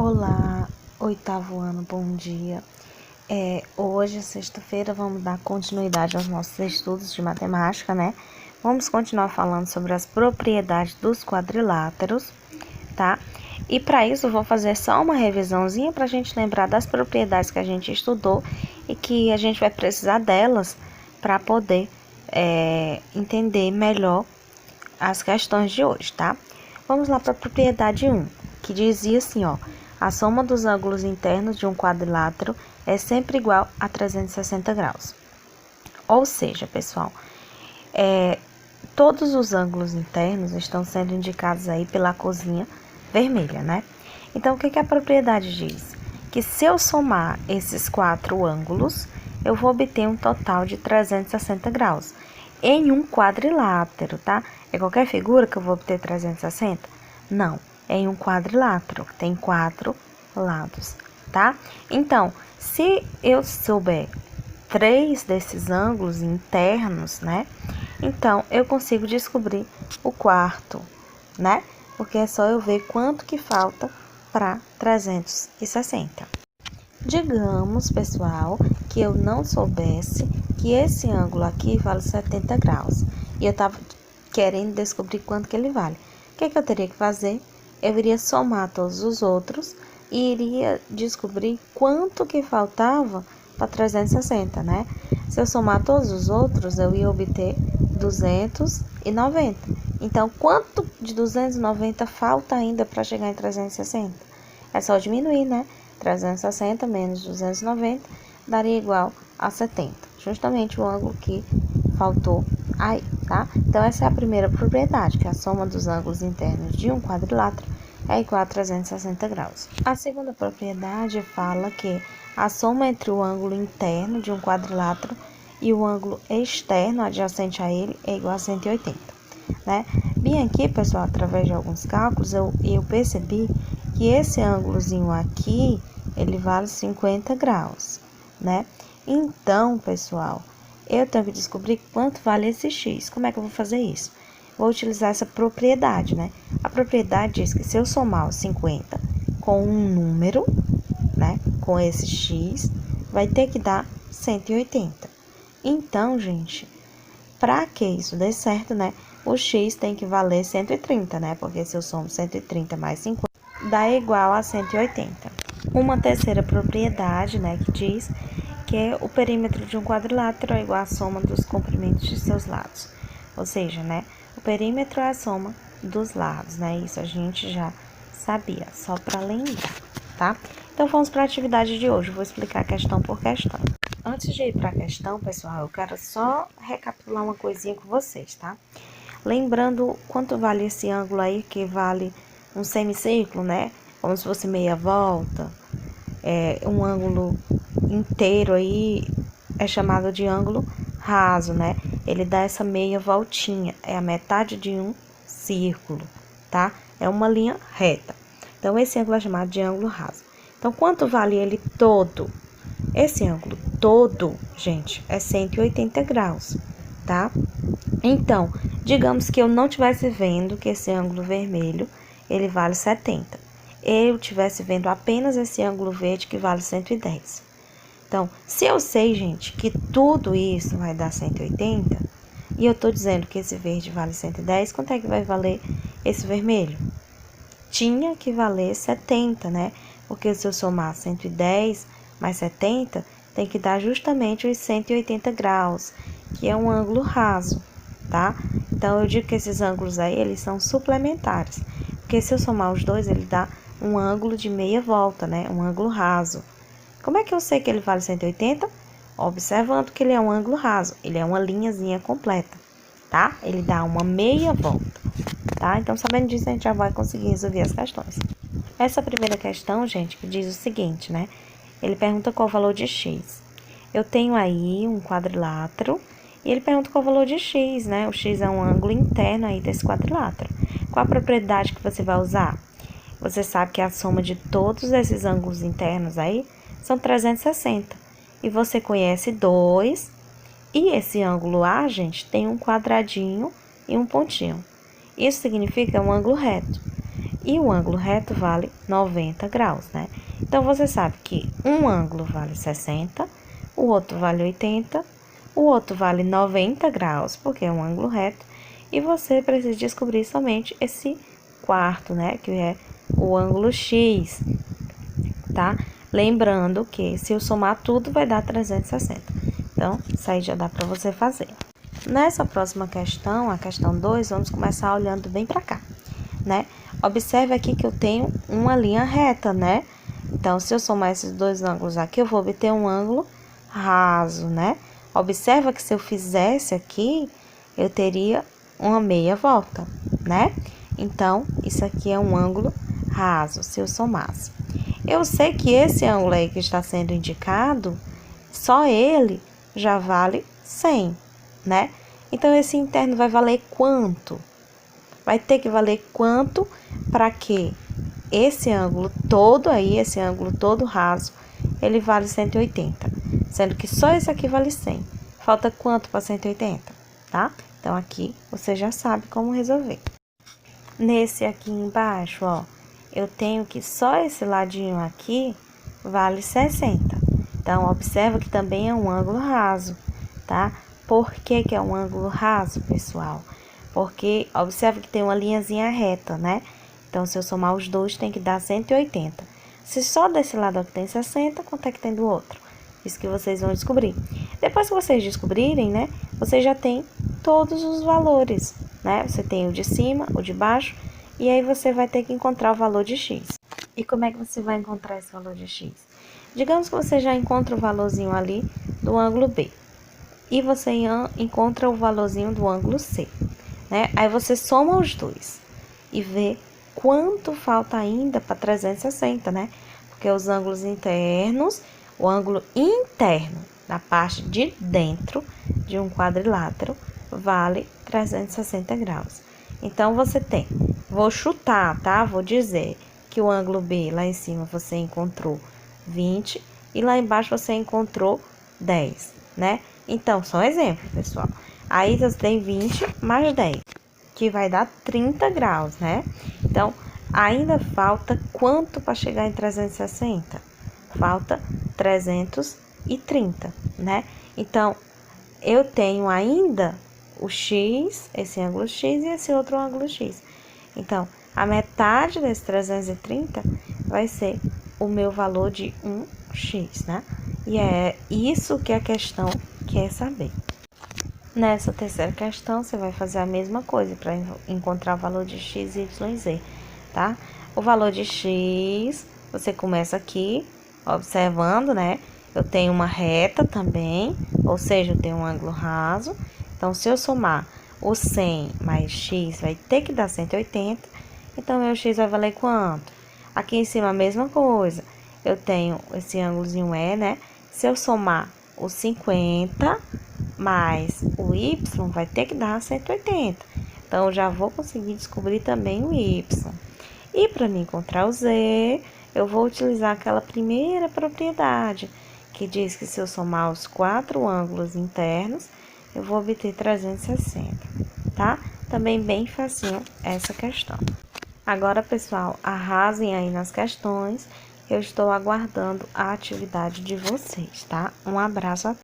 Olá, oitavo ano, bom dia. Hoje, sexta-feira, vamos dar continuidade aos nossos estudos de matemática, né? Vamos continuar falando sobre as propriedades dos quadriláteros, tá? E para isso, eu vou fazer só uma revisãozinha para a gente lembrar das propriedades que a gente estudou e que a gente vai precisar delas para poder entender melhor as questões de hoje, tá? Vamos lá para a propriedade 1, que dizia assim, ó: a soma dos ângulos internos de um quadrilátero é sempre igual a 360 graus. Ou seja, pessoal, todos os ângulos internos estão sendo indicados aí pela corzinha vermelha, né? Então, o que a propriedade diz? Que se eu somar esses quatro ângulos, eu vou obter um total de 360 graus em um quadrilátero, tá? É qualquer figura que eu vou obter 360? Não, é em um quadrilátero, que tem quatro lados, tá? Então, se eu souber três desses ângulos internos, né? Então, eu consigo descobrir o quarto, né? Porque é só eu ver quanto que falta para 360. Digamos, pessoal, que eu não soubesse que esse ângulo aqui vale 70 graus. E eu estava querendo descobrir quanto que ele vale. O que eu teria que fazer? Eu iria somar todos os outros e iria descobrir quanto que faltava para 360, né? Se eu somar todos os outros, eu ia obter 290. Então, quanto de 290 falta ainda para chegar em 360? É só diminuir, né? 360 menos 290 daria igual a 70. Justamente o ângulo que faltou aí, tá? Então, essa é a primeira propriedade, que a soma dos ângulos internos de um quadrilátero é igual a 360 graus. A segunda propriedade fala que a soma entre o ângulo interno de um quadrilátero e o ângulo externo adjacente a ele é igual a 180, né? Bem aqui, pessoal, através de alguns cálculos, eu percebi que esse ângulozinho aqui, ele vale 50 graus, né? Então, pessoal, eu tenho que descobrir quanto vale esse x. Como é que eu vou fazer isso? Vou utilizar essa propriedade, né? A propriedade diz que se eu somar os 50 com um número, né, com esse x, vai ter que dar 180. Então, gente, para que isso dê certo, né, o x tem que valer 130, né? Porque se eu somo 130 mais 50, dá igual a 180. Uma terceira propriedade, né, que diz que o perímetro de um quadrilátero é igual à soma dos comprimentos de seus lados. Ou seja, né, o perímetro é a soma dos lados, né? Isso a gente já sabia, só para lembrar, tá? Então, vamos para a atividade de hoje. Eu vou explicar questão por questão. Antes de ir para a questão, pessoal, eu quero só recapitular uma coisinha com vocês, tá? Lembrando quanto vale esse ângulo aí, que vale um semicírculo, né? Como se fosse meia volta. Um ângulo inteiro aí é chamado de ângulo raso, né? Ele dá essa meia voltinha, é a metade de um círculo, tá? É uma linha reta. Então, esse ângulo é chamado de ângulo raso. Então, quanto vale ele todo? Esse ângulo todo, gente, é 180 graus, tá? Então, digamos que eu não estivesse vendo que esse ângulo vermelho, ele vale 70. Eu estivesse vendo apenas esse ângulo verde, que vale 110. Então, se eu sei, gente, que tudo isso vai dar 180, e eu tô dizendo que esse verde vale 110, quanto é que vai valer esse vermelho? Tinha que valer 70, né? Porque se eu somar 110 mais 70, tem que dar justamente os 180 graus, que é um ângulo raso, tá? Então, eu digo que esses ângulos aí, eles são suplementares. Porque se eu somar os dois, ele dá um ângulo de meia volta, né? Um ângulo raso. Como é que eu sei que ele vale 180? Observando que ele é um ângulo raso, ele é uma linhazinha completa, tá? Ele dá uma meia volta, tá? Então, sabendo disso, a gente já vai conseguir resolver as questões. Essa primeira questão, gente, que diz o seguinte, né? Ele pergunta qual o valor de x. Eu tenho aí um quadrilátero e ele pergunta qual o valor de x, né? O x é um ângulo interno aí desse quadrilátero. Qual a propriedade que você vai usar? Você sabe que a soma de todos esses ângulos internos aí são 360. E você conhece 2. E esse ângulo A, gente, tem um quadradinho e um pontinho. Isso significa um ângulo reto. E o ângulo reto vale 90 graus, né? Então, você sabe que um ângulo vale 60, o outro vale 80, o outro vale 90 graus, porque é um ângulo reto. E você precisa descobrir somente esse quarto, né? Que é o ângulo X, tá? Lembrando que se eu somar tudo vai dar 360. Então, isso aí já dá para você fazer. Nessa próxima questão, a questão 2, vamos começar olhando bem para cá, né? Observe aqui que eu tenho uma linha reta, né? Então, se eu somar esses dois ângulos aqui, eu vou obter um ângulo raso, né? Observa que se eu fizesse aqui, eu teria uma meia volta, né? Então, isso aqui é um ângulo raso, se eu somasse. Eu sei que esse ângulo aí que está sendo indicado, só ele já vale 100, né? Então, esse interno vai valer quanto? Vai ter que valer quanto para que esse ângulo todo aí, esse ângulo todo raso, ele vale 180, sendo que só esse aqui vale 100. Falta quanto para 180, tá? Então, aqui você já sabe como resolver. Nesse aqui embaixo, ó, eu tenho que só esse ladinho aqui vale 60. Então, observa que também é um ângulo raso, tá? Por que que é um ângulo raso, pessoal? Porque observa que tem uma linhazinha reta, né? Então, se eu somar os dois, tem que dar 180. Se só desse lado aqui tem 60, quanto é que tem do outro? Isso que vocês vão descobrir. Depois que vocês descobrirem, né? Você já tem todos os valores, né? Você tem o de cima, o de baixo, e aí você vai ter que encontrar o valor de x. E como é que você vai encontrar esse valor de x? Digamos que você já encontra o valorzinho ali do ângulo B. E você encontra o valorzinho do ângulo C, né? Aí você soma os dois e vê quanto falta ainda para 360, né? Porque os ângulos internos, o ângulo interno na parte de dentro de um quadrilátero vale 360 graus. Então, você tem, vou chutar, tá? Vou dizer que o ângulo B lá em cima você encontrou 20 e lá embaixo você encontrou 10, né? Então, só um exemplo, pessoal. Aí você tem 20 mais 10, que vai dar 30 graus, né? Então, ainda falta quanto para chegar em 360? Falta 330, né? Então, eu tenho ainda o x, esse ângulo x e esse outro ângulo x. Então, a metade desse 330 vai ser o meu valor de 1x, né? E é isso que a questão quer saber. Nessa terceira questão, você vai fazer a mesma coisa para encontrar o valor de x, y e z, tá? O valor de x, você começa aqui, observando, né? Eu tenho uma reta também, ou seja, eu tenho um ângulo raso. Então, se eu somar o 100 mais x, vai ter que dar 180. Então, meu x vai valer quanto? Aqui em cima, a mesma coisa. Eu tenho esse ângulozinho E, né? Se eu somar o 50 mais o y, vai ter que dar 180. Então, eu já vou conseguir descobrir também o y. E para me encontrar o z, eu vou utilizar aquela primeira propriedade, que diz que se eu somar os 4 ângulos internos, eu vou obter 360, tá? Também bem facinho essa questão. Agora, pessoal, arrasem aí nas questões. Eu estou aguardando a atividade de vocês, tá? Um abraço a todos.